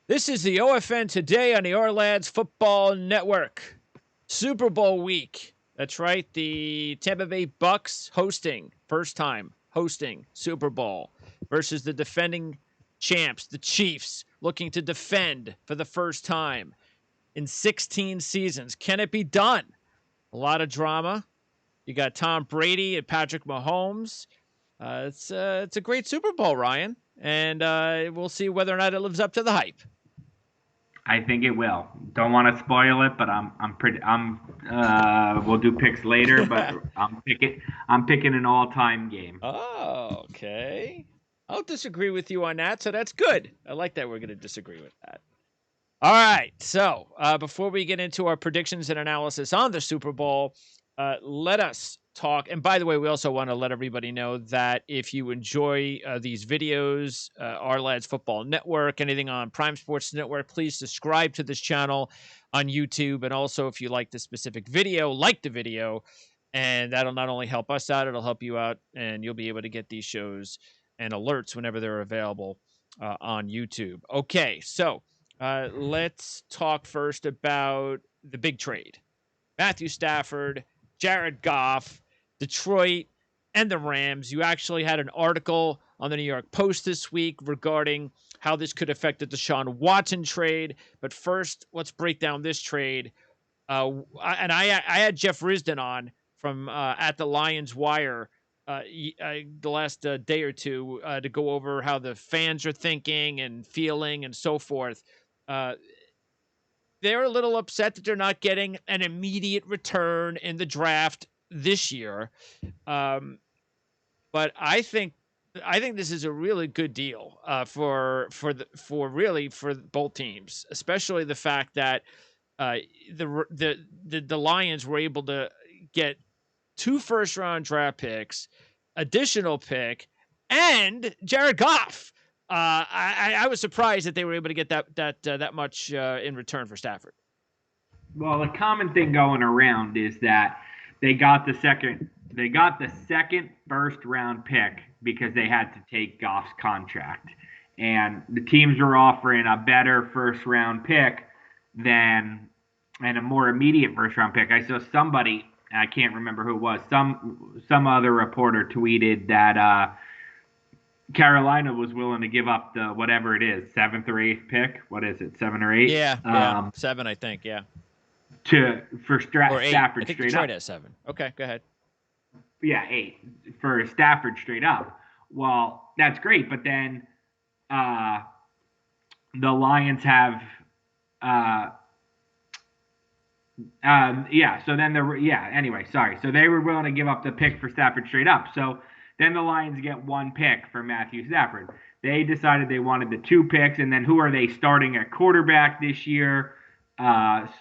This is the OFN Today on the Orlads Football Network. Super Bowl week. That's right. The Tampa Bay Bucks first time hosting Super Bowl versus the defending champs, the Chiefs, looking to defend for the first time in 16 seasons. Can it be done? A lot of drama. You got Tom Brady and Patrick Mahomes. It's a great Super Bowl, Ryan, and we'll see whether or not it lives up to the hype. I think it will. Don't want to spoil it, but we'll do picks later, but I'm picking an all-time game. Oh, okay. I'll disagree with you on that, so that's good. I like that we're going to disagree with that. All right, so before we get into our predictions and analysis on the Super Bowl, let us talk. And by the way, we also want to let everybody know that if you enjoy these videos, Our Lads Football Network, anything on Prime Sports Network, please subscribe to this channel on YouTube. And also, if you like this specific video, like the video, and that'll not only help us out, it'll help you out, and you'll be able to get these shows and alerts whenever they're available on YouTube. Okay, so let's talk first about the big trade. Matthew Stafford, Jared Goff, Detroit, and the Rams. You actually had an article on the New York Post this week regarding how this could affect the Deshaun Watson trade. But first, let's break down this trade. I had Jeff Risdon on from at the Lions Wire the last day or two to go over how the fans are thinking and feeling and so forth. They're a little upset that they're not getting an immediate return in the draft this year. But I think this is a really good deal for both teams, especially the fact that the Lions were able to get 2 first-round draft picks, additional pick, and Jared Goff. I was surprised that they were able to get that much in return for Stafford. Well, the common thing going around is that they got the second first round pick because they had to take Goff's contract, and the teams were offering a better first round pick and a more immediate first round pick. I saw somebody, I can't remember who it was, some other reporter tweeted that Carolina was willing to give up the whatever it is, 7th or 8th pick. What is it, 7 or 8? Yeah, 7, I think. Yeah. For Stafford I think straight Detroit up. has 7. Okay, go ahead. Yeah, 8 for Stafford straight up. Well, that's great, but then the Lions have anyway, sorry. So they were willing to give up the pick for Stafford straight up. So then the Lions get 1 pick for Matthew Stafford. They decided they wanted the 2 picks, and then who are they starting at quarterback this year?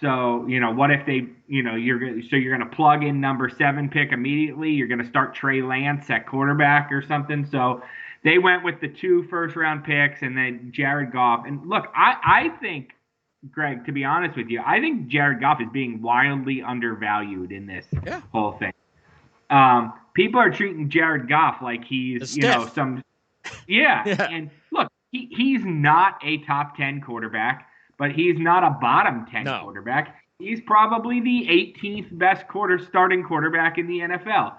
So what if they, you're going to plug in number 7 pick immediately? You're going to start Trey Lance at quarterback or something. So they went with the 2 first-round picks and then Jared Goff. And look, I think, Greg, to be honest with you, I think Jared Goff is being wildly undervalued in this whole thing. People are treating Jared Goff like he's, some. Yeah. And look, he's not a top 10 quarterback, but he's not a bottom 10 quarterback. He's probably the 18th best starting quarterback in the NFL.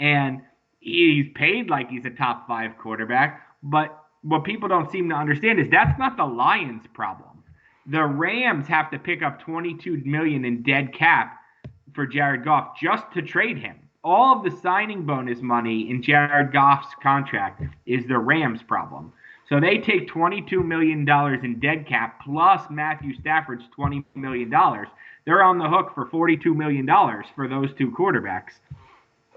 And he's paid like he's a top 5 quarterback. But what people don't seem to understand is that's not the Lions' problem. The Rams have to pick up $22 million in dead cap for Jared Goff just to trade him. All of the signing bonus money in Jared Goff's contract is the Rams' problem. So they take $22 million in dead cap plus Matthew Stafford's $20 million. They're on the hook for $42 million for those 2 quarterbacks.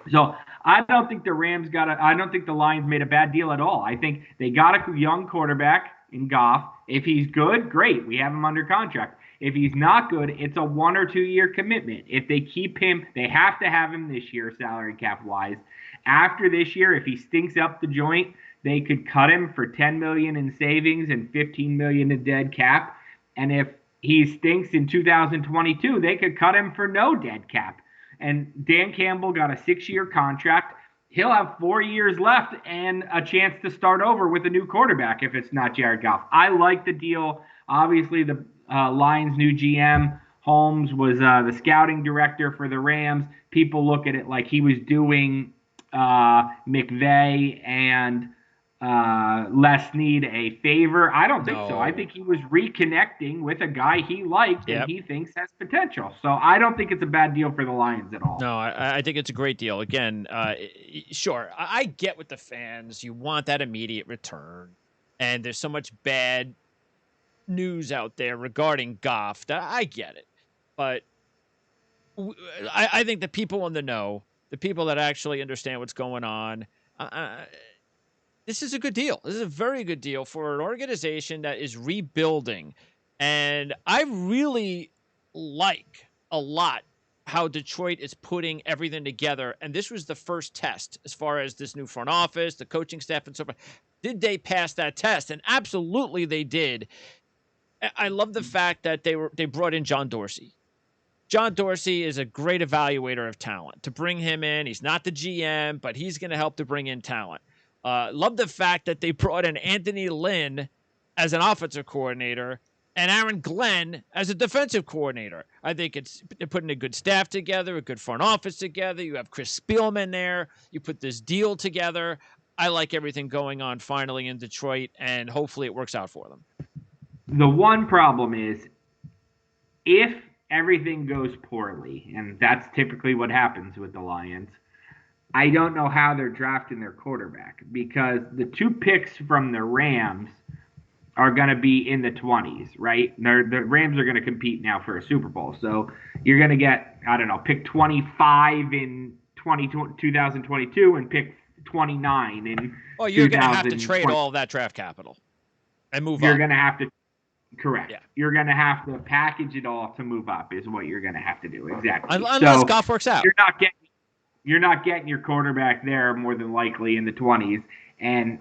So I don't think the Lions made a bad deal at all. I think they got a young quarterback in Goff. If he's good, great. We have him under contract. If he's not good, it's a 1 or 2 year commitment. If they keep him, they have to have him this year, salary cap wise. After this year, if he stinks up the joint, they could cut him for $10 million in savings and $15 million in dead cap. And if he stinks in 2022, they could cut him for no dead cap. And Dan Campbell got a 6-year contract. he'll have 4 years left and a chance to start over with a new quarterback if it's not Jared Goff. I like the deal. Obviously, the Lions' new GM, Holmes, was the scouting director for the Rams. People look at it like he was doing McVay and Les Snead a favor. I don't think so. I think he was reconnecting with a guy he liked and he thinks has potential. So I don't think it's a bad deal for the Lions at all. No, I think it's a great deal. Again, sure, I get with the fans. You want that immediate return, and there's so much bad news out there regarding Goff that I get it. But I think the people in the know, the people that actually understand what's going on, this is a good deal. This is a very good deal for an organization that is rebuilding. And I really like a lot how Detroit is putting everything together. And this was the first test as far as this new front office, the coaching staff, and so forth. Did they pass that test? And absolutely they did. I love the fact that they brought in John Dorsey. John Dorsey is a great evaluator of talent. To bring him in, he's not the GM, but he's going to help to bring in talent. Love the fact that they brought in Anthony Lynn as an offensive coordinator and Aaron Glenn as a defensive coordinator. I think they're putting a good staff together, a good front office together. You have Chris Spielman there. You put this deal together. I like everything going on finally in Detroit, and hopefully it works out for them. The one problem is if everything goes poorly, and that's typically what happens with the Lions, I don't know how they're drafting their quarterback because the 2 picks from the Rams are going to be in the 20s, right? The Rams are going to compete now for a Super Bowl. So you're going to get, I don't know, pick 25 in 2022 and pick 29 in Well, you're going to have to trade all of that draft capital and move up. You're going to have to, correct. Yeah. You're going to have to package it all to move up is what you're going to have to do. Exactly. Unless Goff works out. You're not getting your quarterback there more than likely in the 20s. And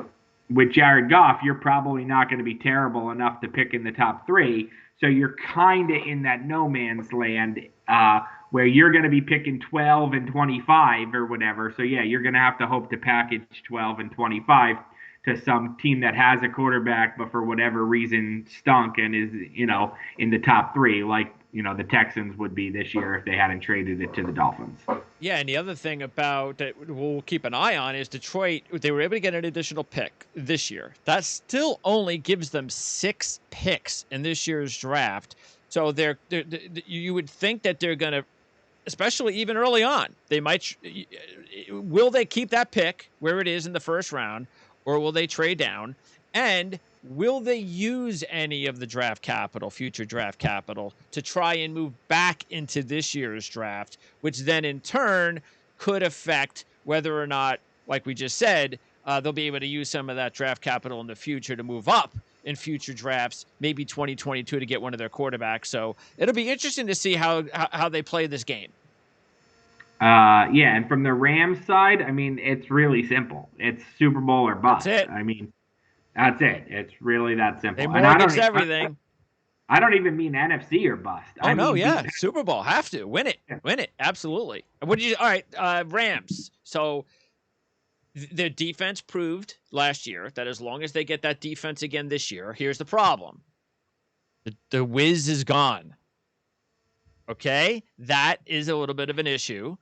with Jared Goff, you're probably not going to be terrible enough to pick in the top 3. So you're kind of in that no man's land where you're going to be picking 12 and 25 or whatever. So, yeah, you're going to have to hope to package 12 and 25 to some team that has a quarterback but for whatever reason stunk and is, in the top 3 like, the Texans would be this year if they hadn't traded it to the Dolphins. Yeah, and the other thing about that we'll keep an eye on is Detroit. They were able to get an additional pick this year. That still only gives them 6 picks in this year's draft. So you would think that they're going to, especially even early on, they might. Will they keep that pick where it is in the first round, or will they trade down? And will they use any of the draft capital, future draft capital, to try and move back into this year's draft, which then in turn could affect whether or not, like we just said, they'll be able to use some of that draft capital in the future to move up in future drafts, maybe 2022 to get one of their quarterbacks. So it'll be interesting to see how they play this game. Yeah, and from the Rams side, I mean, it's really simple. It's Super Bowl or bust. That's it. I mean, that's it. It's really that simple. They mortgage everything. I don't even mean NFC or bust. Super Bowl, have to win it. Yeah. Win it, absolutely. All right, Rams. So their defense proved last year that as long as they get that defense again this year, here's the problem: the whiz is gone. Okay, that is a little bit of an issue.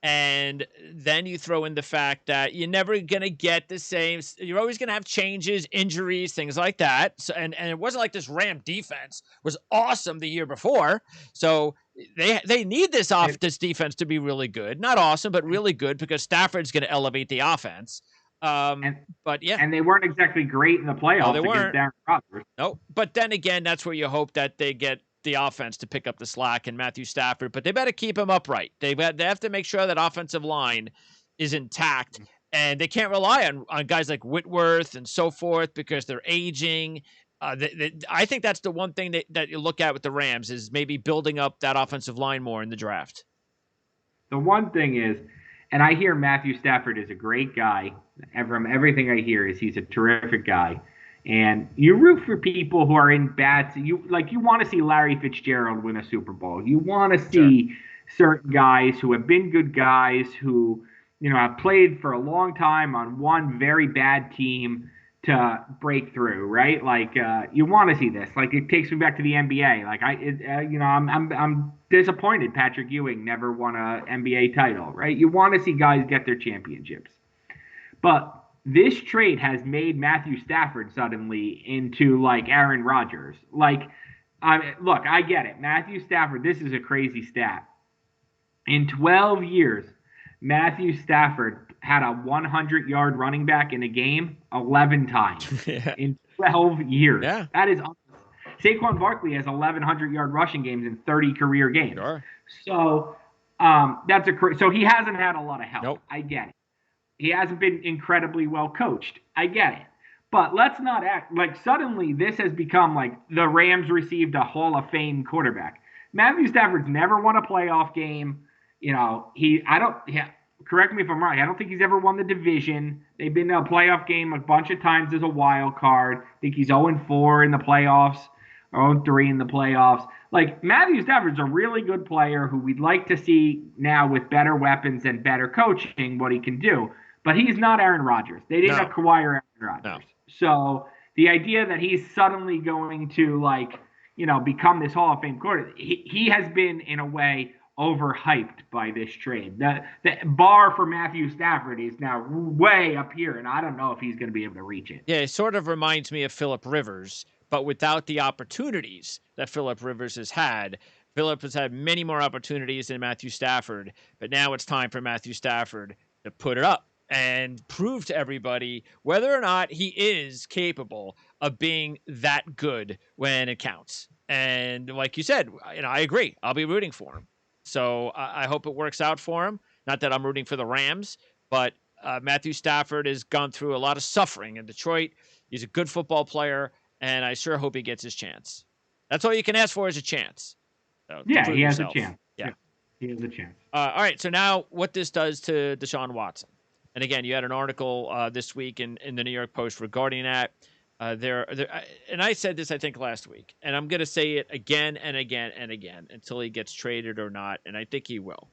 And then you throw in the fact that you're never going to get the same. You're always going to have changes, injuries, things like that. So, and it wasn't like this Ram defense was awesome the year before. So they need this defense to be really good. Not awesome, but really good because Stafford's going to elevate the offense. But yeah. And they weren't exactly great in the playoffs against Aaron Rodgers. No, but then again, that's where you hope that they get the offense to pick up the slack and Matthew Stafford, but they better keep him upright. They have to make sure that offensive line is intact, and they can't rely on guys like Whitworth and so forth because they're aging. I think that's the one thing that you look at with the Rams is maybe building up that offensive line more in the draft. The one thing is, and I hear Matthew Stafford is a great guy. From everything I hear is he's a terrific guy. And you root for people who are in bad. You want to see Larry Fitzgerald win a Super Bowl. You want to see certain guys who have been good guys who, have played for a long time on one very bad team to break through, right? Like you want to see this. Like it takes me back to the NBA. Like I'm disappointed Patrick Ewing never won a NBA title, right? You want to see guys get their championships. But this trade has made Matthew Stafford suddenly into like Aaron Rodgers. Like, look, I get it. Matthew Stafford, this is a crazy stat. In 12 years, Matthew Stafford had a 100-yard running back in a game 11 times. Yeah. In 12 years. Yeah. That is awesome. Saquon Barkley has 1,100-yard rushing games in 30 career games. Sure. So so he hasn't had a lot of help. Nope. I get it. He hasn't been incredibly well coached. I get it. But let's not act like suddenly this has become like the Rams received a Hall of Fame quarterback. Matthew Stafford's never won a playoff game. Correct me if I'm wrong. I don't think he's ever won the division. They've been to a playoff game a bunch of times as a wild card. I think he's 0-4 in the playoffs, or 0-3 in the playoffs. Like, Matthew Stafford's a really good player who we'd like to see now with better weapons and better coaching what he can do. But he's not Aaron Rodgers. They didn't acquire Aaron Rodgers. No. So the idea that he's suddenly going to, become this Hall of Fame quarterback, he has been, in a way, overhyped by this trade. The bar for Matthew Stafford is now way up here, and I don't know if he's going to be able to reach it. Yeah, it sort of reminds me of Phillip Rivers, but without the opportunities that Phillip Rivers has had. Phillip has had many more opportunities than Matthew Stafford, but now it's time for Matthew Stafford to put it up and prove to everybody whether or not he is capable of being that good when it counts. And like you said, I agree. I'll be rooting for him. So I hope it works out for him. Not that I'm rooting for the Rams, but Matthew Stafford has gone through a lot of suffering in Detroit. He's a good football player, and I sure hope he gets his chance. That's all you can ask for is a chance. So, yeah, he has a chance. Yeah. He has a chance. All right, so now what this does to Deshaun Watson. And again, you had an article this week in the New York Post regarding that. And I said this, I think, last week, and I'm going to say it again and again and again until he gets traded or not, and I think he will.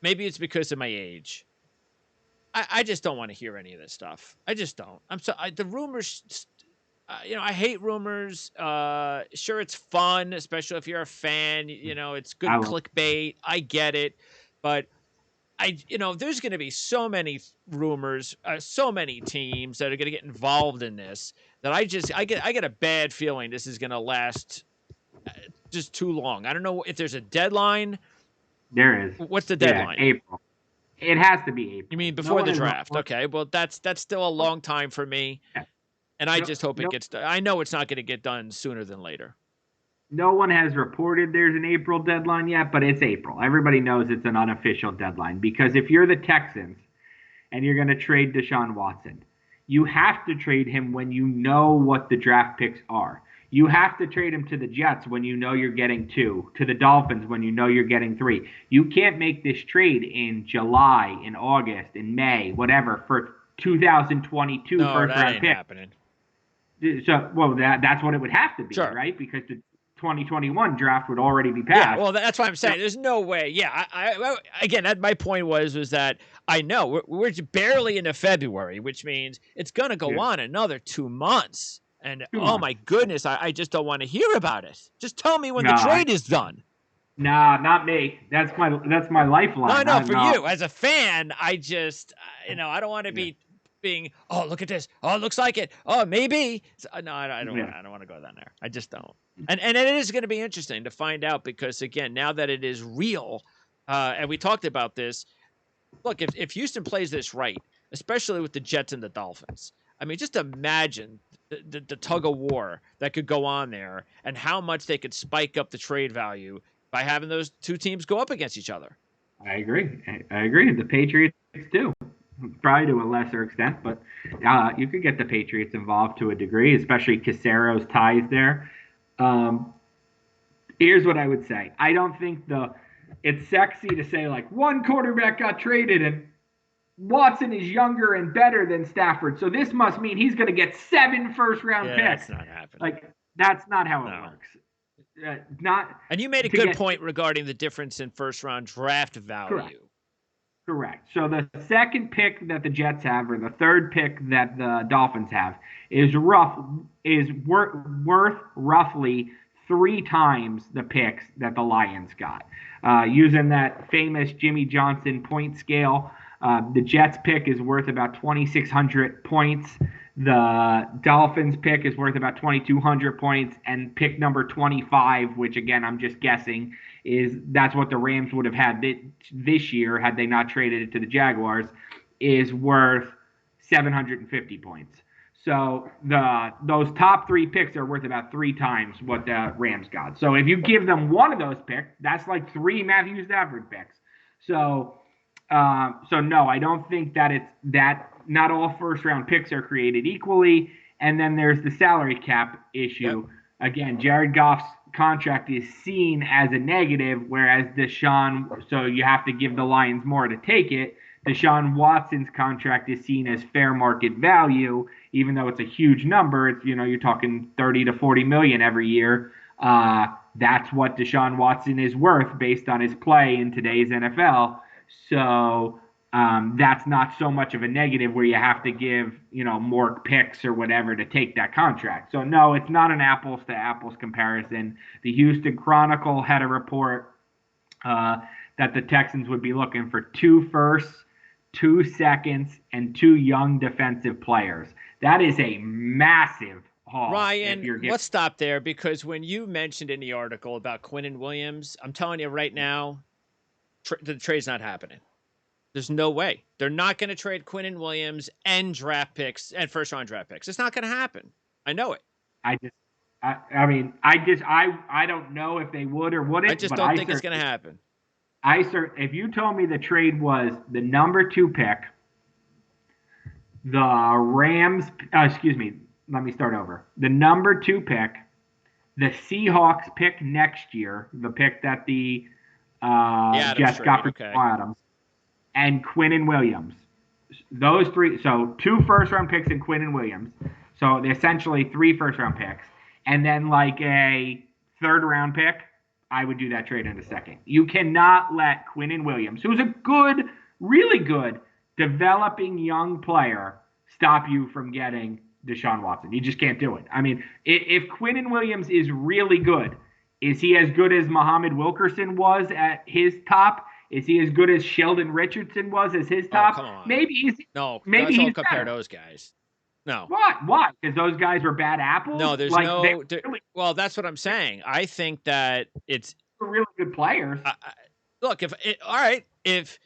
Maybe it's because of my age. I just don't want to hear any of this stuff. I just don't. The rumors, I hate rumors. Sure, it's fun, especially if you're a fan. It's good clickbait. I get it, but there's going to be so many rumors, so many teams that are going to get involved in this that I get a bad feeling this is going to last just too long. I don't know if there's a deadline. There is. What's the deadline? Yeah, April. It has to be April. You mean before the draft? Okay, well that's still a long time for me, and I just hope it gets done. I know it's not going to get done sooner than later. No one has reported there's an April deadline yet, but it's April. Everybody knows it's an unofficial deadline because if you're the Texans and you're going to trade Deshaun Watson, you have to trade him when you know what the draft picks are. You have to trade him to the Jets when you know you're getting 2, to the Dolphins when you know you're getting 3. You can't make this trade in July, in August, in May, whatever, for 2022 first-round pick. Happening. So, that's what it would have to be, sure, right? Because the 2021 draft would already be passed. Yeah, well, that's what I'm saying. There's no way. Yeah, again, my point was that I know we're barely into February, which means it's going to go on another 2 months. And my goodness, I just don't want to hear about it. Just tell me when the trade is done. Nah, not me. That's my lifeline. No, for you as a fan, I just I don't want to be being, oh, look at this, oh, it looks like it, oh, maybe. No, I don't want to go down there. I just don't. And it is going to be interesting to find out because, again, now that it is real, and we talked about this, look, if Houston plays this right, especially with the Jets and the Dolphins, I mean, just imagine the tug of war that could go on there and how much they could spike up the trade value by having those two teams go up against each other. I agree. The Patriots do. Probably to a lesser extent, but you could get the Patriots involved to a degree, especially Casero's ties there. Here's what I would say. I don't think it's sexy to say like one quarterback got traded and Watson is younger and better than Stafford, so this must mean he's going to get 7 first-round picks. That's not happening. Like that's not how it works. And you made a good point regarding the difference in first-round draft value. Correct. Correct. So the second pick that the Jets have, or the third pick that the Dolphins have, is worth roughly three times the picks that the Lions got. Using that famous Jimmy Johnson point scale, the Jets pick is worth about 2,600 points. The Dolphins pick is worth about 2,200 points, and pick number 25, which again I'm just guessing, that's what the Rams would have had this year had they not traded it to the Jaguars, is worth 750 points. So those top three picks are worth about three times what the Rams got. So if you give them one of those picks, that's like three Matthew Stafford picks. So no, I don't think that it's that. Not all first round picks are created equally. And then there's the salary cap issue. Yep. Again, Jared Goff's contract is seen as a negative, whereas so you have to give the Lions more to take it. Deshaun Watson's contract is seen as fair market value, even though it's a huge number. It's, you're talking 30 to 40 million every year. That's what Deshaun Watson is worth based on his play in today's NFL. So that's not so much of a negative where you have to give, more picks or whatever to take that contract. So no, it's not an apples to apples comparison. The Houston Chronicle had a report that the Texans would be looking for 2 firsts, 2 seconds, and 2 young defensive players. That is a massive haul. Ryan, let's stop there, because when you mentioned in the article about Quinnen Williams, I'm telling you right now, the trade's not happening. There's no way. They're not going to trade Quinnen Williams and draft picks and first-round draft picks. It's not going to happen. I know it. I don't know if they would or wouldn't. I just don't think it's going to happen. If you told me the trade was the number 2 pick, the Rams, let me start over. The number 2 pick, the Seahawks pick next year, the pick that the Jets got for Adams, and Quinnen Williams. Those 3, so 2 first-round picks and Quinnen Williams. So essentially 3 first-round picks. And then like a third-round pick, I would do that trade in a second. You cannot let Quinnen Williams, who's a good, really good, developing young player, stop you from getting Deshaun Watson. You just can't do it. I mean, if Quinnen Williams is really good, is he as good as Muhammad Wilkerson was at his top? Is he as good as Sheldon Richardson was as his top? Oh, come on. Maybe he's don't compare those guys. No. Why? Because those guys were bad apples? No, there's well, that's what I'm saying. I think that it's really good players. Look, if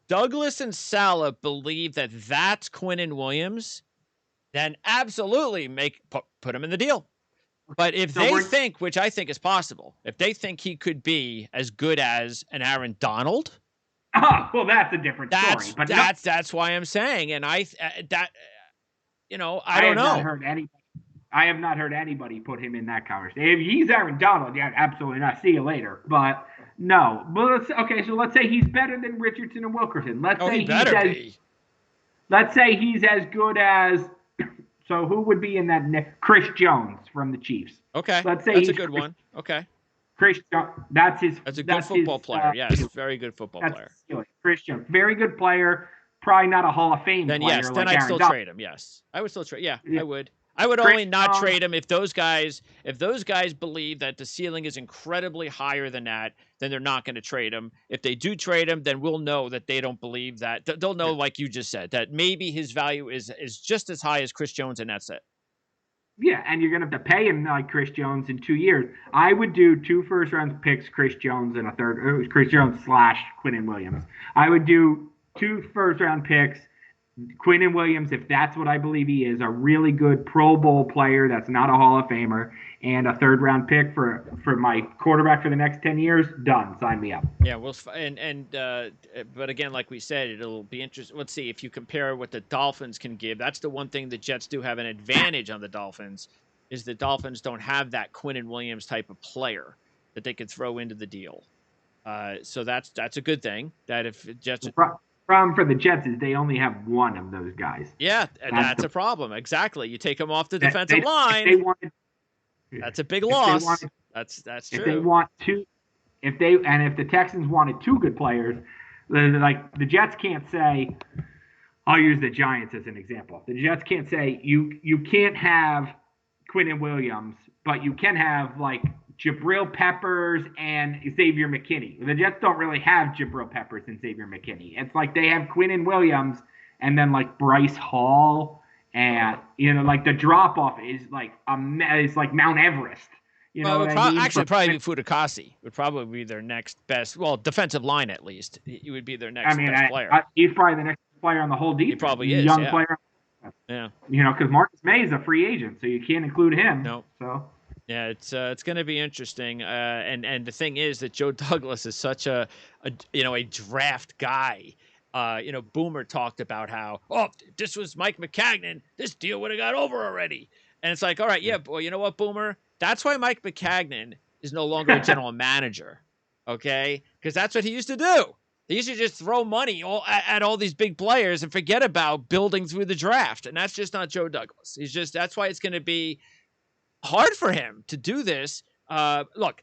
Douglas and Saleh believe that that's Quinnen Williams, then absolutely put him in the deal. But if they think, which I think is possible, if they think he could be as good as an Aaron Donald, well, that's a different story. But that's why I'm saying, and I don't know. I have not heard anybody put him in that conversation. If he's Aaron Donald, yeah, absolutely not. See you later. But no. But so let's say he's better than Richardson and Wilkerson. Let's say he's as good as. So who would be in that? Chris Jones from the Chiefs. Okay, let's say that's a good one. Okay, Chris Jones. That's a good football player. Yes, very good football player. Chris Jones, very good player. Probably not a Hall of Fame player. Yes, then I'd still trade him. Yes, I would still trade. Yeah, I would. I would only not trade him if those guys believe that the ceiling is incredibly higher than that, then they're not going to trade him. If they do trade him, then we'll know that they don't believe that. They'll know, like you just said, that maybe his value is just as high as Chris Jones, and that's it. Yeah, and you're going to have to pay him like Chris Jones in 2 years. I would do 2 first-round picks, Chris Jones, and a third, Chris Jones / Quinnen Williams. I would do 2 first-round picks, Quinnen Williams, if that's what I believe he is, a really good Pro Bowl player that's not a Hall of Famer, and a third-round pick for my quarterback for the next 10 years, done. Sign me up. Yeah, but again, like we said, it'll be interesting. Let's see if you compare what the Dolphins can give. That's the one thing the Jets do have an advantage on the Dolphins, is the Dolphins don't have that Quinnen Williams type of player that they could throw into the deal. So that's a good thing. That if Jets. Problem for the Jets is they only have one of those guys. Yeah, that's a problem. Exactly. You take them off the defensive line. That's a big loss. That's true. If they want 2, if the Texans wanted 2 good players, Like the Jets can't say. I'll use the Giants as an example. The Jets can't say you can't have Quinnen Williams, but you can have like Jabril Peppers and Xavier McKinney. The Jets don't really have Jabril Peppers and Xavier McKinney. It's like they have Quinnen Williams and then like Bryce Hall, and like the drop off is like is like Mount Everest. You know what I mean? Actually, probably be Fudakasi would probably be their next best. Well, defensive line at least. He would be their next best player. He's probably the next player on the whole defense. He probably is. Young yeah. player. Yeah. Because Marcus May is a free agent, so you can't include him. No. So. Yeah, it's going to be interesting. And the thing is that Joe Douglas is such a draft guy. Boomer talked about how, if this was Mike McCagnon, this deal would have got over already. And it's like, all right, yeah, boy, you know what, Boomer? That's why Mike McCagnon is no longer a general manager, okay? Because that's what he used to do. He used to just throw money at all these big players and forget about building through the draft. And that's just not Joe Douglas. That's why it's going to be hard for him to do this. Look,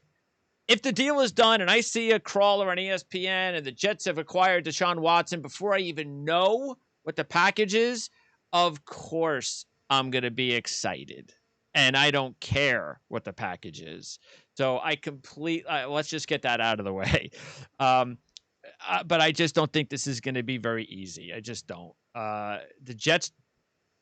if the deal is done and I see a crawler on ESPN and the Jets have acquired Deshaun Watson before I even know what the package is, of course I'm going to be excited. And I don't care what the package is. So let's just get that out of the way. But I just don't think this is going to be very easy. I just don't. The Jets,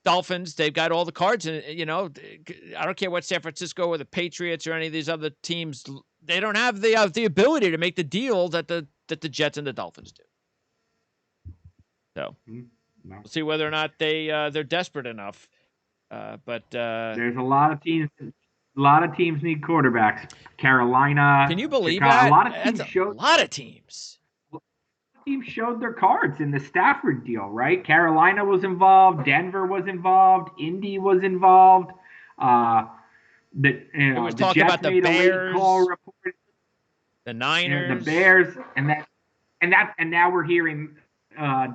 Dolphins, they've got all the cards. And, I don't care what San Francisco or the Patriots or any of these other teams, they don't have the ability to make the deal that the Jets and the Dolphins do. So we'll see whether or not they're desperate enough. But there's a lot of teams. A lot of teams need quarterbacks. Carolina. Can you believe Chicago, that? A lot of teams teams showed their cards in the Stafford deal, right? Carolina was involved. Denver was involved. Indy was involved. It was talking about the Bears, the Niners, the Bears, and now we're hearing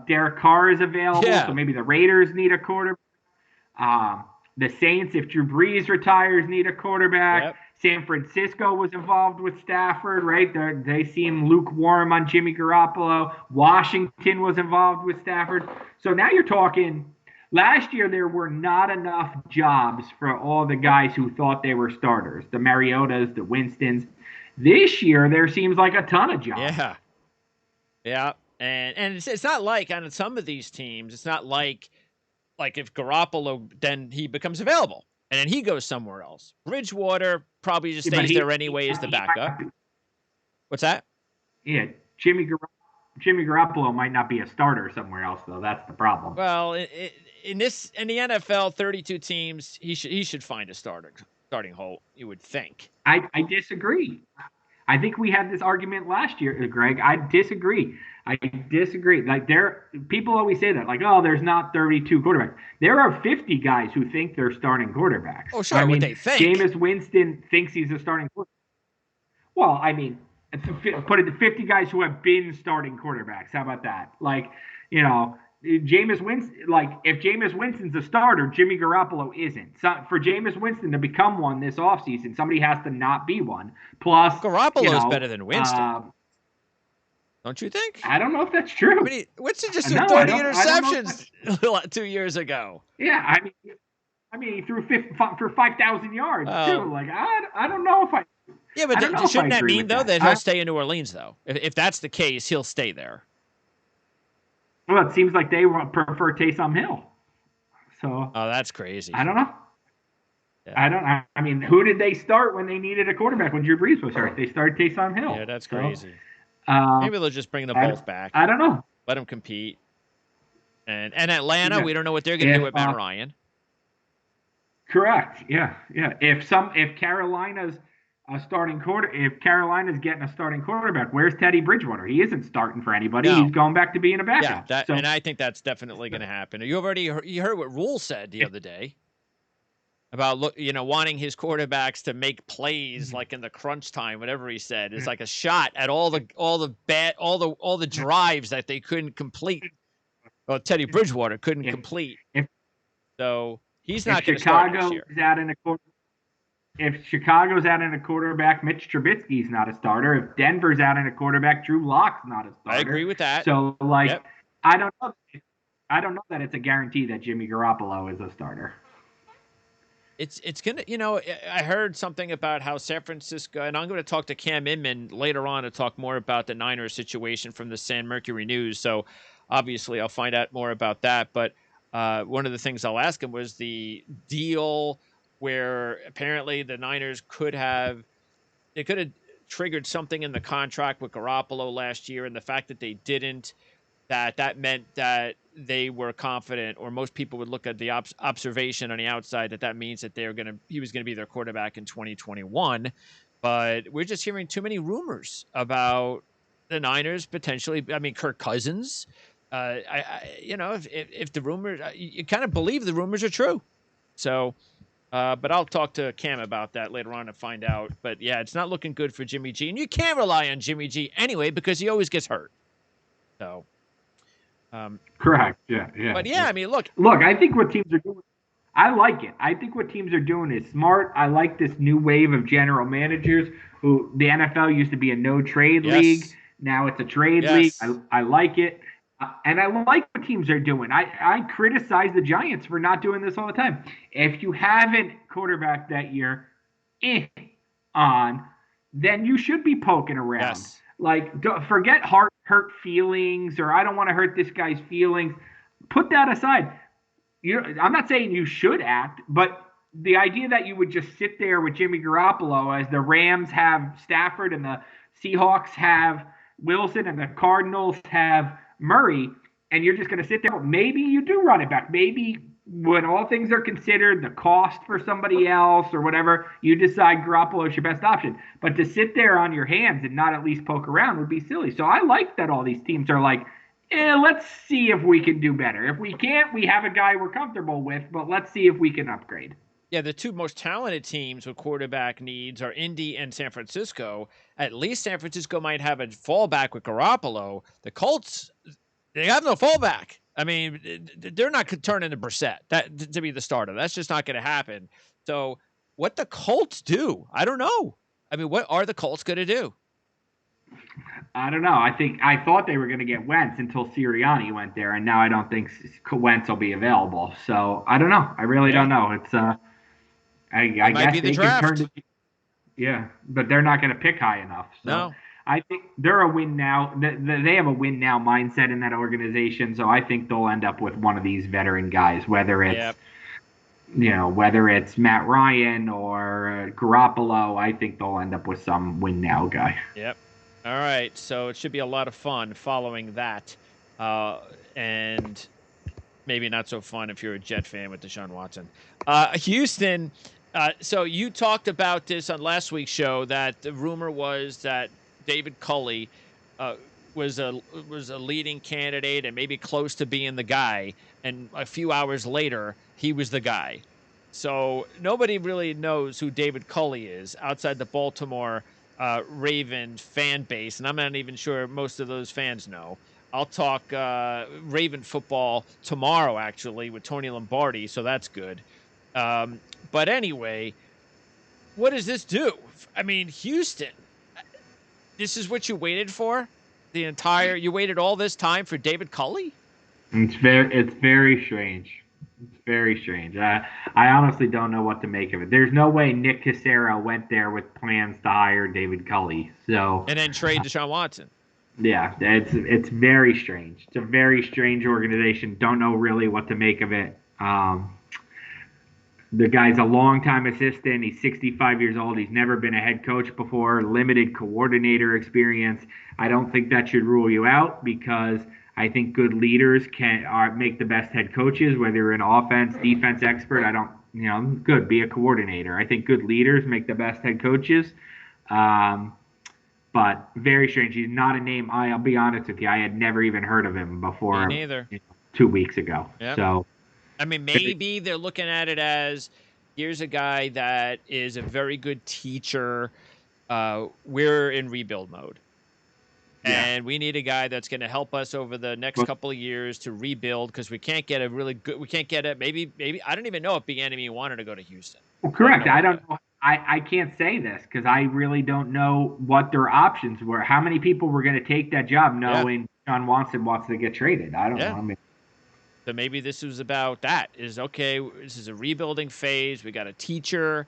Derek Carr is available. Yeah. So maybe the Raiders need a quarterback. The Saints, if Drew Brees retires, need a quarterback. Yep. San Francisco was involved with Stafford, right? They seem lukewarm on Jimmy Garoppolo. Washington was involved with Stafford. So now you're talking, last year there were not enough jobs for all the guys who thought they were starters, the Mariotas, the Winstons. This year there seems like a ton of jobs. Yeah. Yeah. And it's not like on some of these teams, it's not like if Garoppolo, then he becomes available and then he goes somewhere else. Bridgewater probably just stays there anyway as the backup. What's that? Yeah, Jimmy Garoppolo might not be a starter somewhere else, though. That's the problem. Well, in the NFL, 32 teams, he should find a starting hole, you would think. I disagree. I think we had this argument last year, Greg. I disagree. Like people always say that, like, oh, there's not 32 quarterbacks. There are 50 guys who think they're starting quarterbacks. Oh, sure. What they think. Jameis Winston thinks he's a starting quarterback. Well, I mean, put it to 50 guys who have been starting quarterbacks. How about that? Like, Jameis Winston, like, if Jameis Winston's a starter, Jimmy Garoppolo isn't. So for Jameis Winston to become one this offseason, somebody has to not be one. Plus, Garoppolo's better than Winston. Don't you think? I don't know if that's true. I mean, Winston just threw 30 interceptions 2 years ago. Yeah, I mean, he threw for 5,000 yards too. Like, I don't know if I. Yeah, but shouldn't that mean though that he'll stay in New Orleans though? If that's the case, he'll stay there. Well, it seems like they prefer Taysom Hill. So. Oh, that's crazy. I don't know. Yeah. I mean, who did they start when they needed a quarterback when Drew Brees was hurt? They started Taysom Hill. Yeah, that's crazy. So, maybe they'll just bring them both back. I don't know. Let them compete. And Atlanta, we don't know what they're going to do with Matt Ryan. Correct. Yeah. If Carolina's if Carolina's getting a starting quarterback, where's Teddy Bridgewater? He isn't starting for anybody. No. He's going back to being a backup. Yeah, and I think that's definitely going to happen. You heard what Rule said the other day about wanting his quarterbacks to make plays like in the crunch time, whatever he said. It's like a shot at all the drives that they couldn't complete. Well, Teddy Bridgewater couldn't complete. So he's not going to start this year. if Chicago's out in a quarterback, Mitch Trubisky's not a starter. If Denver's out in a quarterback, Drew Lock's not a I agree starter. with that. So like, Yep. I don't know. I don't know that it's a guarantee that Jimmy Garoppolo is a starter. It's gonna, I heard something about how San Francisco, and I'm going to talk to Cam Inman later on to talk more about the Niners situation from the San Mercury News. So obviously I'll find out more about that. But one of the things I'll ask him was the deal where apparently the Niners they could have triggered something in the contract with Garoppolo last year, and the fact that they didn't, that meant that they were confident, or most people would look at the observation on the outside that means that he was gonna be their quarterback in 2021. But we're just hearing too many rumors about the Niners potentially. I mean, Kirk Cousins. If the rumors, you kind of believe the rumors are true. So, but I'll talk to Cam about that later on to find out. But yeah, it's not looking good for Jimmy G, and you can't rely on Jimmy G anyway because he always gets hurt. So. Correct. Yeah. Yeah. But yeah, I mean, look. Look, I think what teams are doing. I like it. I think what teams are doing is smart. I like this new wave of general managers who the NFL used to be a no trade league. Yes. Now it's a trade league. Yes. I like it. And I like what teams are doing. I criticize the Giants for not doing this all the time. If you haven't quarterback that you're on, then you should be poking around. Yes. Like, forget hurt feelings, or I don't want to hurt this guy's feelings. Put that aside. I'm not saying you should act, but the idea that you would just sit there with Jimmy Garoppolo as the Rams have Stafford and the Seahawks have Wilson and the Cardinals have Murray, and you're just going to sit there. Maybe you do run it back. Maybe when all things are considered, the cost for somebody else or whatever, you decide Garoppolo is your best option. But to sit there on your hands and not at least poke around would be silly. So I like that all these teams are like, let's see if we can do better. If we can't, we have a guy we're comfortable with, but let's see if we can upgrade. Yeah, the two most talented teams with quarterback needs are Indy and San Francisco. At least San Francisco might have a fallback with Garoppolo. The Colts, they have no fallback. I mean, they're not turning to Brissett to be the starter. That's just not going to happen. So what the Colts do, I don't know. I mean, what are the Colts going to do? I don't know. I thought they were going to get Wentz until Sirianni went there, and now I don't think Wentz will be available. So I don't know. I really don't know. It's I guess they can turn to, yeah, but they're not going to pick high enough. So no. I think they're a win now. They have a win now mindset in that organization. So I think they'll end up with one of these veteran guys, whether it's whether it's Matt Ryan or Garoppolo. I think they'll end up with some win now guy. Yep. All right, so it should be a lot of fun following that, and maybe not so fun if you're a Jet fan with Deshaun Watson. Houston, so you talked about this on last week's show, that the rumor was that David Culley was a leading candidate and maybe close to being the guy, and a few hours later, he was the guy. So nobody really knows who David Culley is outside the Baltimore Raven fan base, and I'm not even sure most of those fans know. I'll talk Raven football tomorrow, actually, with Tony Lombardi, so that's good. But anyway, what does this do? I mean, Houston, this is what you waited for? You waited all this time for David Culley? It's very strange. It's very strange. I honestly don't know what to make of it. There's no way Nick Cassera went there with plans to hire David Culley. So and then trade Deshaun Watson. Yeah, it's very strange. It's a very strange organization. Don't know really what to make of it. The guy's a longtime assistant. He's 65 years old. He's never been a head coach before. Limited coordinator experience. I don't think that should rule you out, because I think good leaders make the best head coaches, whether you're an offense, defense expert. Good, be a coordinator. I think good leaders make the best head coaches. But very strange. He's not a name. I'll be honest with you. I had never even heard of him before. Me neither. 2 weeks ago. Yep. So, I mean, maybe they're looking at it as, here's a guy that is a very good teacher. We're in rebuild mode. And we need a guy that's going to help us over the next couple of years to rebuild, because we can't get maybe I don't even know if Bieniemy wanted to go to Houston. Well, correct. I don't know. I can't say this because I really don't know what their options were. How many people were going to take that job Yeah. knowing Sean Watson wants to get traded? I don't know. Yeah. I mean, So maybe this was about that. Is okay. This is a rebuilding phase. We got a teacher,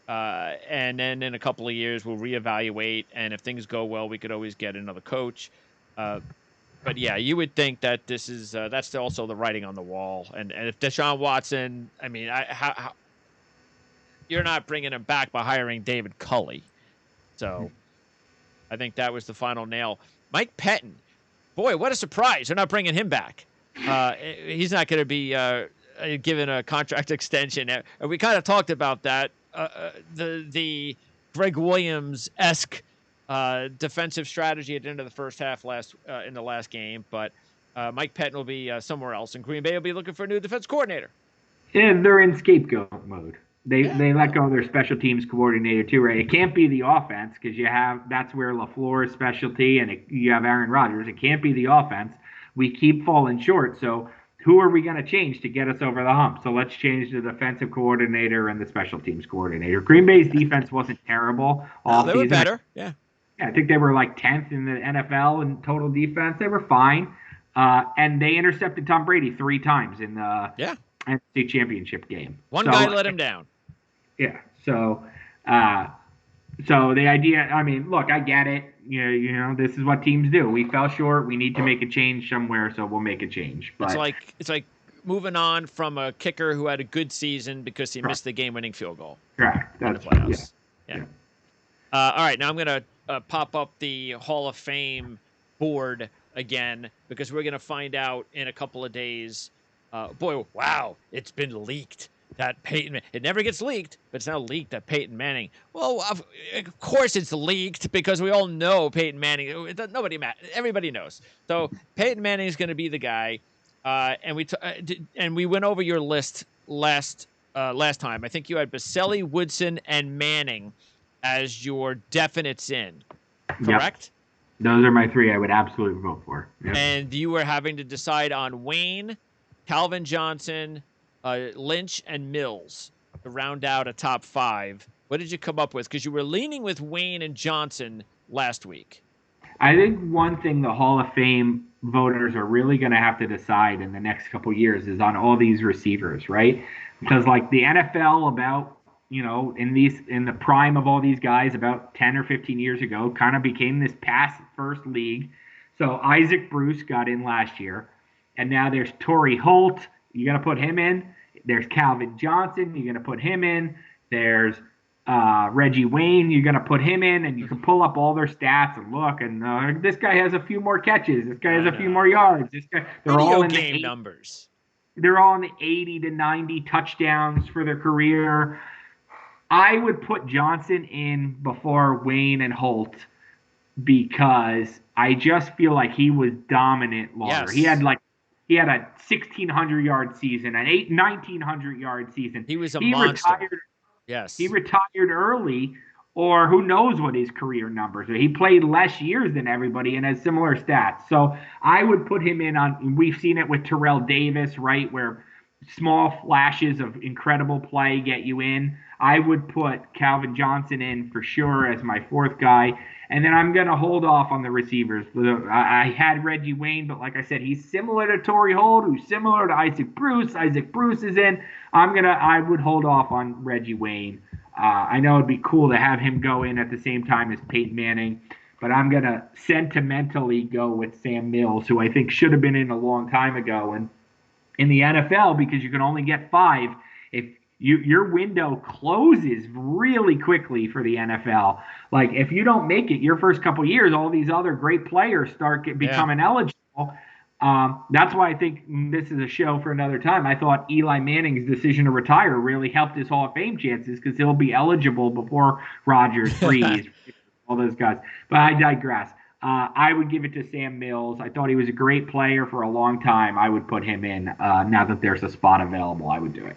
and then in a couple of years we'll reevaluate. And if things go well, we could always get another coach. But yeah, you would think that this is that's also the writing on the wall. And if Deshaun Watson, I mean, how you're not bringing him back by hiring David Culley. So I think that was the final nail. Mike Pettin, boy, what a surprise! They're not bringing him back. He's not going to be given a contract extension. We kind of talked about that. The Greg Williams esque defensive strategy at the end of the first half in the last game, but Mike Pettin will be somewhere else, and Green Bay will be looking for a new defense coordinator. yeah, they're in scapegoat mode. They Yeah. they let go of their special teams coordinator too, right? It can't be the offense because that's where LaFleur's specialty, and you have Aaron Rodgers. It can't be the offense. We keep falling short. So who are we going to change to get us over the hump? So let's change the defensive coordinator and the special teams coordinator. Green Bay's defense wasn't terrible No, all they were season. better. Yeah. Yeah, I think they were like 10th in the NFL in total defense. They were fine. And they intercepted Tom Brady 3 times in the Yeah. NFC Championship game. One guy let him down. Yeah. Uh, so the idea, I mean, look, I get it. You know, this is what teams do. We fell short. We need to make a change somewhere, so we'll make a change. But It's like moving on from a kicker who had a good season because he missed the game-winning field goal correct. in the That's playoffs. Yeah. All right, now I'm going to pop up the Hall of Fame board again because we're going to find out in a couple of days. Boy, wow, it's been leaked that Peyton. It never gets leaked, but it's now leaked that Peyton Manning. Well, of course it's leaked because we all know Peyton Manning. Everybody knows. So Peyton Manning is going to be the guy, and we went over your list last time. I think you had Baselli, Woodson, and Manning as your definites in, correct? Yep. Those are my 3 I would absolutely vote for. Yep. And you were having to decide on Wayne, Calvin Johnson, Lynch, and Mills to round out a top 5. What did you come up with? Because you were leaning with Wayne and Johnson last week. I think one thing the Hall of Fame voters are really going to have to decide in the next couple of years is on all these receivers, right? Because like the NFL about, you know, in the prime of all these guys about 10 or 15 years ago kind of became this pass first league. So Isaac Bruce got in last year, and now there's Torrey Holt. You got to put him in. There's Calvin Johnson. You're going to put him in. There's Reggie Wayne. You're going to put him in, and you can pull up all their stats and look. And this guy has a few more catches. This guy has a few more yards. This guy. They're all in game the numbers. They're all in the 80 to 90 touchdowns for their career. I would put Johnson in before Wayne and Holt because I just feel like he was dominant longer. Yes. He had a 1,600-yard season, an 1,900-yard season. He was a monster. Yes. He retired early, or who knows what his career numbers are. He played less years than everybody and has similar stats. So I would put him in on – we've seen it with Terrell Davis, right, where small flashes of incredible play get you in. I would put Calvin Johnson in for sure as my 4th guy. And then I'm going to hold off on the receivers. I had Reggie Wayne, but like I said, he's similar to Torrey Holt, who's similar to Isaac Bruce. Isaac Bruce is in. I would hold off on Reggie Wayne. I know it'd be cool to have him go in at the same time as Peyton Manning, but I'm going to sentimentally go with Sam Mills, who I think should have been in a long time ago. And in the NFL, because you can only get 5, if your window closes really quickly for the NFL. Like if you don't make it your first couple years, all these other great players start becoming eligible. That's why I think this is a show for another time. I thought Eli Manning's decision to retire really helped his Hall of Fame chances because he'll be eligible before Rodgers, Breeze, all those guys. But I digress. I would give it to Sam Mills. I thought he was a great player for a long time. I would put him in. Now that there's a spot available, I would do it.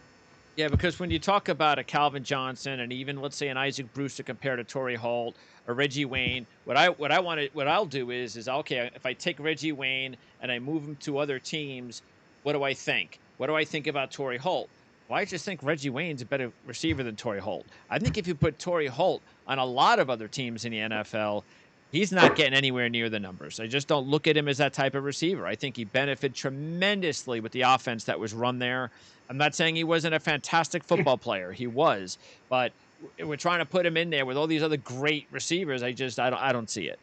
Yeah, because when you talk about a Calvin Johnson and even let's say an Isaac Bruce to compare to Torrey Holt or Reggie Wayne, what I'll do is okay, if I take Reggie Wayne and I move him to other teams, what do I think? What do I think about Torrey Holt? Well, I just think Reggie Wayne's a better receiver than Torrey Holt. I think if you put Torrey Holt on a lot of other teams in the NFL, he's not getting anywhere near the numbers. I just don't look at him as that type of receiver. I think he benefited tremendously with the offense that was run there. I'm not saying he wasn't a fantastic football player. He was, but we're trying to put him in there with all these other great receivers. I don't see it.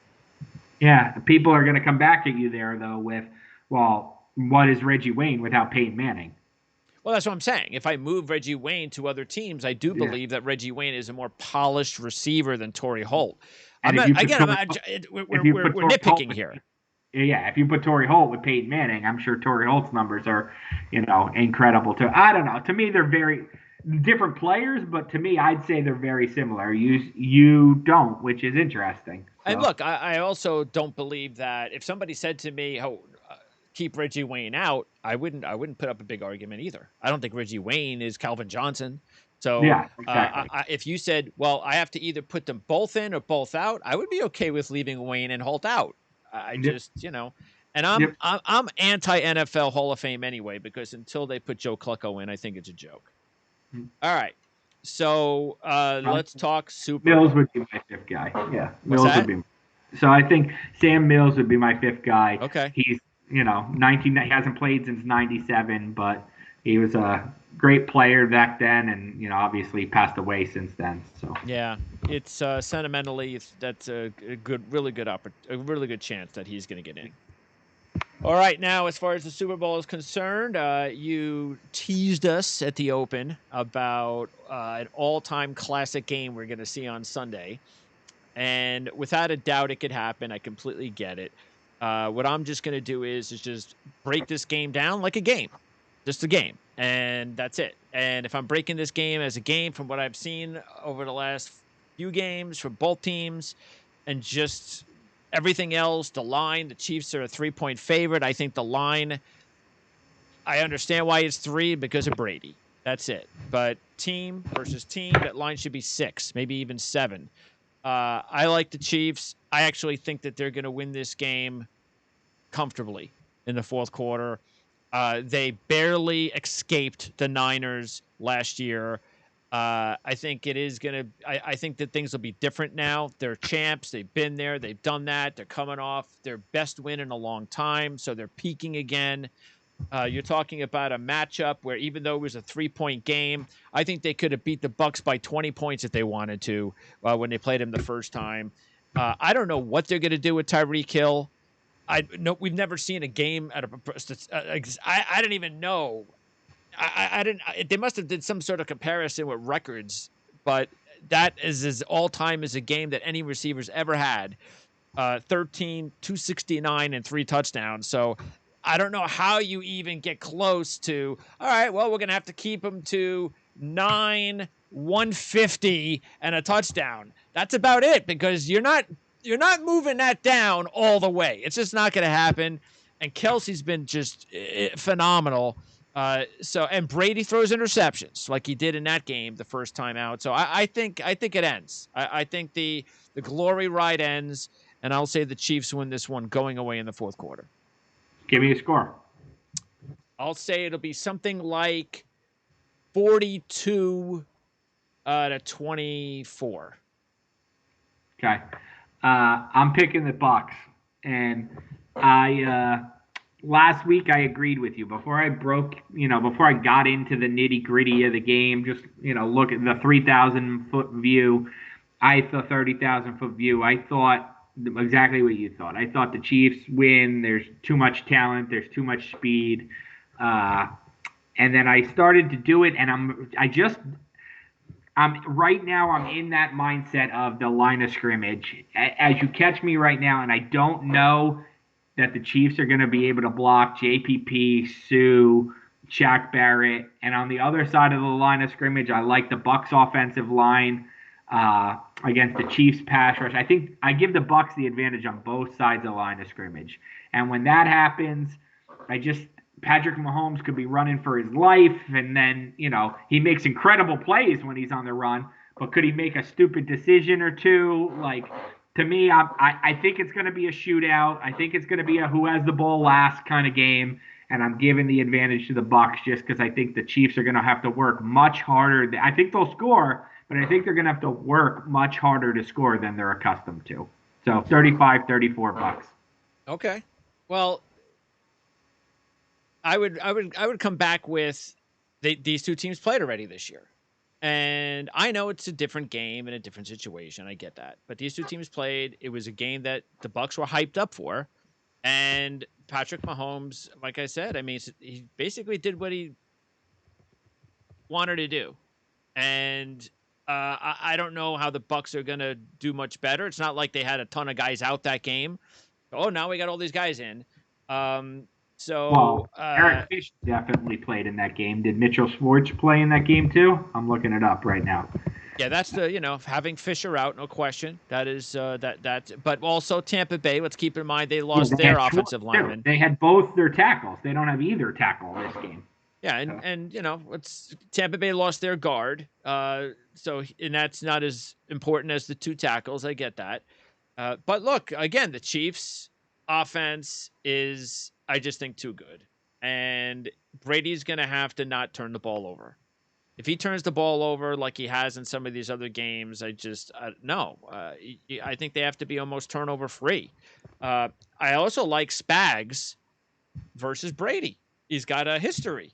Yeah, people are going to come back at you there though with, well, what is Reggie Wayne without Peyton Manning? Well, that's what I'm saying. If I move Reggie Wayne to other teams, I do Yeah. believe that Reggie Wayne is a more polished receiver than Torrey Holt. I'm And not, again, if you put we're Torrey Holt nitpicking here. Yeah, if you put Torrey Holt with Peyton Manning, I'm sure Torrey Holt's numbers are, incredible too. I don't know. To me, they're very different players, but to me, I'd say they're very similar. You don't, which is interesting. And So look, I also don't believe that if somebody said to me, "Oh, keep Reggie Wayne out," I wouldn't put up a big argument either. I don't think Reggie Wayne is Calvin Johnson. So yeah, exactly. if you said, "Well, I have to either put them both in or both out," I would be okay with leaving Wayne and Holt out. I Yep. just, and I'm anti NFL Hall of Fame anyway because until they put Joe Clucko in, I think it's a joke. All right, so let's talk Super Mills Bowl. would be my fifth guy. Yeah, What's Mills that? would be. So I think Sam Mills would be my fifth guy. Okay. He's 19. He hasn't played since '97, but he was a great player back then, and obviously passed away since then. So Yeah, it's sentimentally that's a really good chance that he's going to get in. All right, now as far as the Super Bowl is concerned, you teased us at the open about an all-time classic game we're going to see on Sunday, and without a doubt, it could happen. I completely get it. What I'm just going to do is just break this game down like a game, just a game, and that's it. And if I'm breaking this game as a game from what I've seen over the last few games from both teams, and just everything else, the line, the Chiefs are a 3-point favorite. I think the line, I understand why it's 3 because of Brady. That's it. But team versus team, that line should be 6, maybe even 7. I like the Chiefs. I actually think that they're going to win this game comfortably in the fourth quarter. They barely escaped the Niners last year. I think it is going to. I think that things will be different now. They're champs. They've been there. They've done that. They're coming off their best win in a long time, so they're peaking again. You're talking about a matchup where even though it was a 3-point game, I think they could have beat the Bucks by 20 points if they wanted to when they played him the first time. I don't know what they're going to do with Tyreek Hill. We've never seen a game at I didn't even know. I didn't. They must have did some sort of comparison with records, but that is as all time as a game that any receivers ever had. 13, 269, and 3 touchdowns. So I don't know how you even get close to. All right, well, we're gonna have to keep him to 9, 150, and a touchdown. That's about it because you're not moving that down all the way. It's just not going to happen. And Kelsey's been just phenomenal. And Brady throws interceptions like he did in that game the first time out. So I think it ends. I think the glory ride ends, and I'll say the Chiefs win this one going away in the fourth quarter. give me a score. I'll say it'll be something like 42 to 24. Okay. I'm picking the Bucks, and I last week I agreed with you before I got into the nitty gritty of the game. Just look at the 3,000-foot view. The 30,000-foot view. I thought exactly what you thought. I thought the Chiefs win. There's too much talent. There's too much speed. And then I started to do it, and right now I'm in that mindset of the line of scrimmage. As you catch me right now, and I don't know that the Chiefs are going to be able to block JPP, Sue, Shaq Barrett, and on the other side of the line of scrimmage, I like the Bucks offensive line against the Chiefs pass rush. I think I give the Bucks the advantage on both sides of the line of scrimmage, and when that happens, Patrick Mahomes could be running for his life, and then, he makes incredible plays when he's on the run, but could he make a stupid decision or two? Like, to me, I think it's going to be a shootout. I think it's going to be a who has the ball last kind of game, and I'm giving the advantage to the Bucks just because I think the Chiefs are going to have to work much harder. I think they'll score, but I think they're going to have to work much harder to score than they're accustomed to. So 35-34 Bucks. Okay. Well, I would come back with these two teams played already this year. And I know it's a different game and a different situation. I get that. But these two teams played. It was a game that the Bucks were hyped up for. And Patrick Mahomes, like I said, I mean, he basically did what he wanted to do. And I don't know how the Bucks are going to do much better. It's not like they had a ton of guys out that game. Oh, now we got all these guys in. Eric Fish definitely played in that game. Did Mitchell Schwartz play in that game too? I'm looking it up right now. Yeah, that's having Fisher out, no question. That is that. But also Tampa Bay. Let's keep in mind they lost their offensive lineman. They had both their tackles. They don't have either tackle this game. Yeah, and it's Tampa Bay lost their guard. And that's not as important as the two tackles. I get that. But look, again, the Chiefs' offense is, I just think, too good. And Brady's going to have to not turn the ball over. If he turns the ball over like he has in some of these other games, I think they have to be almost turnover free. I also like Spags versus Brady. He's got a history.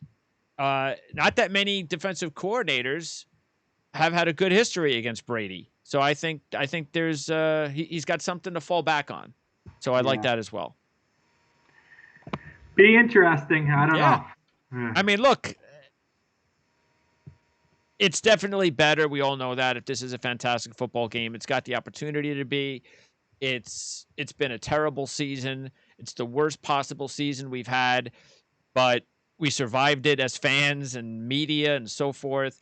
Not that many defensive coordinators have had a good history against Brady. So I think there's he's got something to fall back on. So I like that as well. Be interesting. I don't know. I mean, look, it's definitely better. We all know that if this is a fantastic football game, it's got the opportunity to be. It's been a terrible season. It's the worst possible season we've had, but we survived it as fans and media and so forth.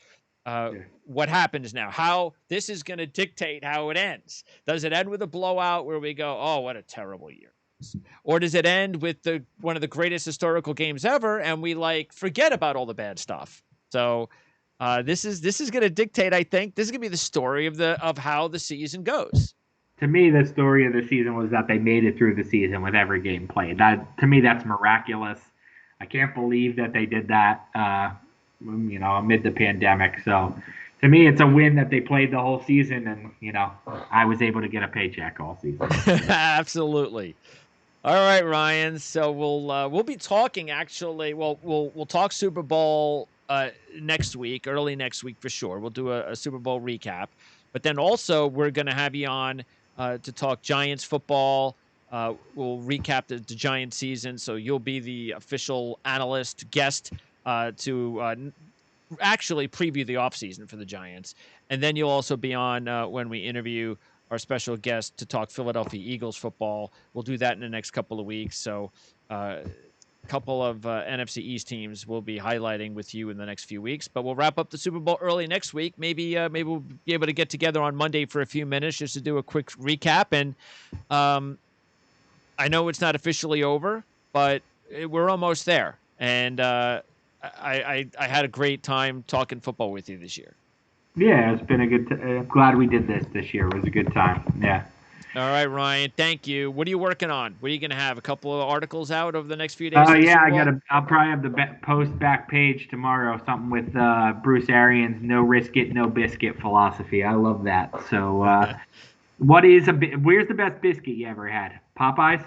What happens now? How this is going to dictate how it ends. Does it end with a blowout where we go, oh, what a terrible year? Or does it end with one of the greatest historical games ever and we forget about all the bad stuff? So this is going to dictate, I think. This is going to be the story of how the season goes. To me, the story of the season was that they made it through the season with every game played. To me, that's miraculous. I can't believe that they did that, amid the pandemic. So, to me, it's a win that they played the whole season, and I was able to get a paycheck all season. Absolutely. All right, Ryan. So we'll be talking. Actually, we'll talk Super Bowl next week, early next week for sure. We'll do a Super Bowl recap, but then also we're going to have you on to talk Giants football. We'll recap the Giants season, so you'll be the official analyst guest to actually preview the offseason for the Giants. And then you'll also be on when we interview our special guest to talk Philadelphia Eagles football. We'll do that in the next couple of weeks. So a couple of NFC East teams we'll be highlighting with you in the next few weeks. But we'll wrap up the Super Bowl early next week. Maybe we'll be able to get together on Monday for a few minutes just to do a quick recap. And I know it's not officially over, but we're almost there. And I had a great time talking football with you this year. Yeah, it's been a good I'm glad we did this year. It was a good time. Yeah. All right, Ryan. Thank you. What are you working on? What are you going to have? A couple of articles out over the next few days? I'll probably have the post back page tomorrow. Something with Bruce Arians' no risk it, no biscuit philosophy. I love that. So, where's the best biscuit you ever had? Popeyes?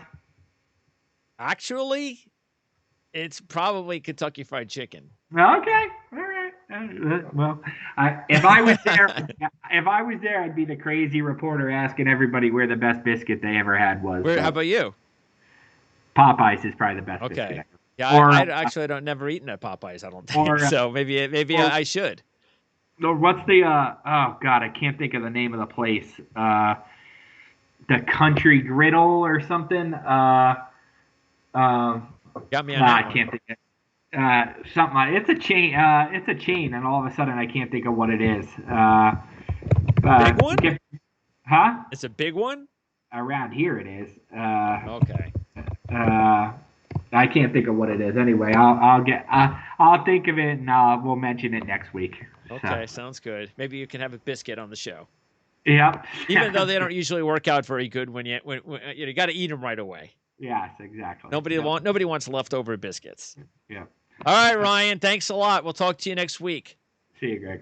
Actually, it's probably Kentucky Fried Chicken. Okay. All right. Well, if I was there, I'd be the crazy reporter asking everybody where the best biscuit they ever had was. How about you? Popeyes is probably the best biscuit ever. Yeah, I don't never eaten at Popeyes, I don't think. So maybe I should. Or what's the oh god, I can't think of the name of the place. The Country Griddle or something. Got me on that I can't think of it. Something. It's a chain. And all of a sudden I can't think of what it is. Big one? Huh? It's a big one? Around here it is. Okay. I can't think of what it is. Anyway, I'll think of it and we'll mention it next week. Okay, sounds good. Maybe you can have a biscuit on the show. Yep. Even though they don't usually work out very good when you got to eat them right away. Yes, exactly. Nobody wants leftover biscuits. Yeah. All right, Ryan. Thanks a lot. We'll talk to you next week. See you, Greg.